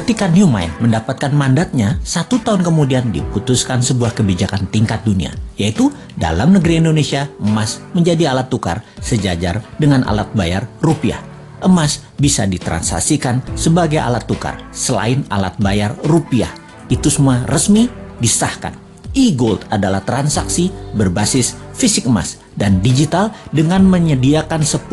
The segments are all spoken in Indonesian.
Ketika New Mind mendapatkan mandatnya, 1 tahun kemudian diputuskan sebuah kebijakan tingkat dunia, yaitu dalam negeri Indonesia, emas menjadi alat tukar sejajar dengan alat bayar rupiah. Emas bisa ditransaksikan sebagai alat tukar selain alat bayar rupiah. Itu semua resmi disahkan. E-Gold adalah transaksi berbasis fisik emas dan digital dengan menyediakan 10.000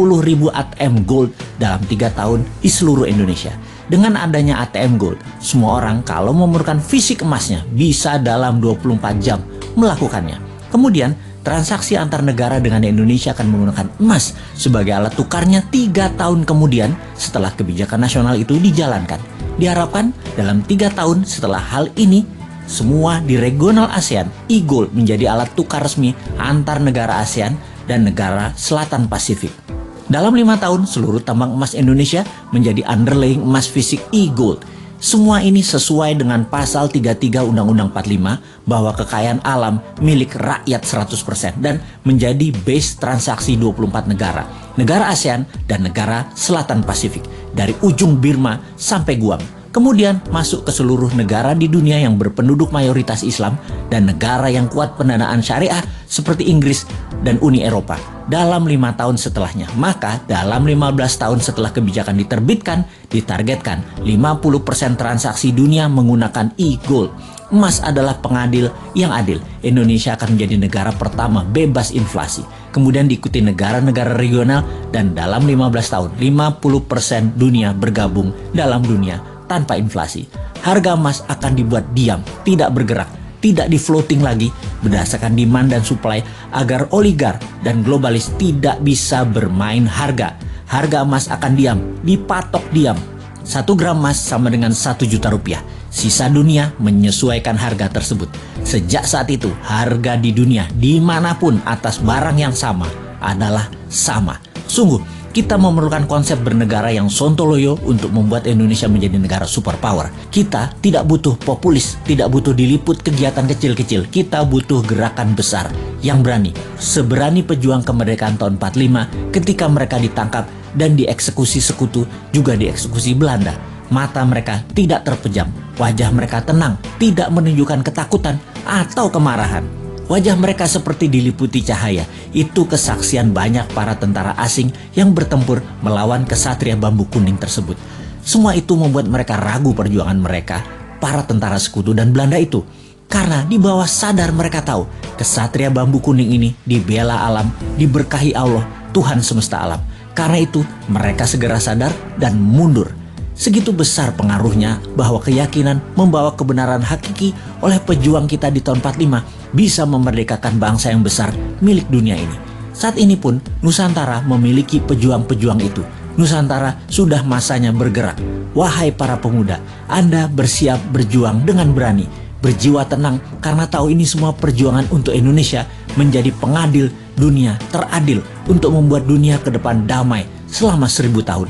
ATM Gold dalam 3 tahun di seluruh Indonesia. Dengan adanya ATM Gold, semua orang kalau memerlukan fisik emasnya bisa dalam 24 jam melakukannya. Kemudian, transaksi antar negara dengan Indonesia akan menggunakan emas sebagai alat tukarnya 3 tahun kemudian setelah kebijakan nasional itu dijalankan. Diharapkan dalam 3 tahun setelah hal ini, semua di regional ASEAN, e-Gold menjadi alat tukar resmi antar negara ASEAN dan negara Selatan Pasifik. Dalam 5 tahun, seluruh tambang emas Indonesia menjadi underlying emas fisik e-Gold. Semua ini sesuai dengan pasal 33 Undang-Undang 45 bahwa kekayaan alam milik rakyat 100% dan menjadi base transaksi 24 negara, negara ASEAN dan negara Selatan Pasifik, dari ujung Burma sampai Guam. Kemudian masuk ke seluruh negara di dunia yang berpenduduk mayoritas Islam dan negara yang kuat pendanaan syariah seperti Inggris dan Uni Eropa dalam 5 tahun setelahnya. Maka dalam 15 tahun setelah kebijakan diterbitkan, ditargetkan 50% transaksi dunia menggunakan e-Gold. Emas adalah pengadil yang adil. Indonesia akan menjadi negara pertama bebas inflasi. Kemudian diikuti negara-negara regional dan dalam 15 tahun 50% dunia bergabung dalam dunia tanpa inflasi. Harga emas akan dibuat diam, tidak bergerak, tidak di-floating lagi berdasarkan demand dan supply agar oligar dan globalis tidak bisa bermain harga. Harga emas akan diam, dipatok diam. 1 gram emas sama dengan 1 juta rupiah. Sisa dunia menyesuaikan harga tersebut. Sejak saat itu, harga di dunia dimanapun atas barang yang sama adalah sama. Sungguh, kita memerlukan konsep bernegara yang sontoloyo untuk membuat Indonesia menjadi negara superpower. Kita tidak butuh populis, tidak butuh diliput kegiatan kecil-kecil. Kita butuh gerakan besar yang berani. Seberani pejuang kemerdekaan tahun 45 ketika mereka ditangkap dan dieksekusi sekutu, juga dieksekusi Belanda. Mata mereka tidak terpejam, wajah mereka tenang, tidak menunjukkan ketakutan atau kemarahan. Wajah mereka seperti diliputi cahaya. Itu kesaksian banyak para tentara asing yang bertempur melawan kesatria bambu kuning tersebut. Semua itu membuat mereka ragu perjuangan mereka, para tentara sekutu dan Belanda itu. Karena di bawah sadar mereka tahu, kesatria bambu kuning ini dibela alam, diberkahi Allah, Tuhan semesta alam. Karena itu mereka segera sadar dan mundur. Segitu besar pengaruhnya bahwa keyakinan membawa kebenaran hakiki oleh pejuang kita di tahun 45 bisa memerdekakan bangsa yang besar milik dunia ini. Saat ini pun Nusantara memiliki pejuang-pejuang itu. Nusantara sudah masanya bergerak. Wahai para pemuda, Anda bersiap berjuang dengan berani, berjiwa tenang karena tahu ini semua perjuangan untuk Indonesia menjadi pengadil dunia teradil untuk membuat dunia ke depan damai selama 1000 tahun.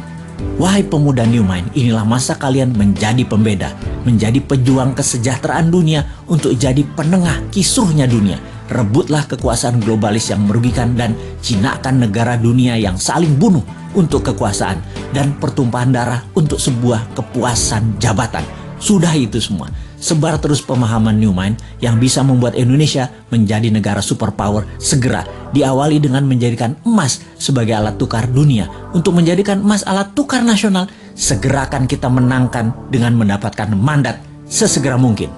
Wahai pemuda New Mind, inilah masa kalian menjadi pembeda, menjadi pejuang kesejahteraan dunia untuk jadi penengah kisruhnya dunia. Rebutlah kekuasaan globalis yang merugikan dan jinakan negara dunia yang saling bunuh untuk kekuasaan dan pertumpahan darah untuk sebuah kepuasan jabatan. Sudah itu semua. Sebar terus pemahaman New Mind yang bisa membuat Indonesia menjadi negara superpower segera. Diawali dengan menjadikan emas sebagai alat tukar dunia. Untuk menjadikan emas alat tukar nasional, segera akan kita menangkan dengan mendapatkan mandat sesegera mungkin.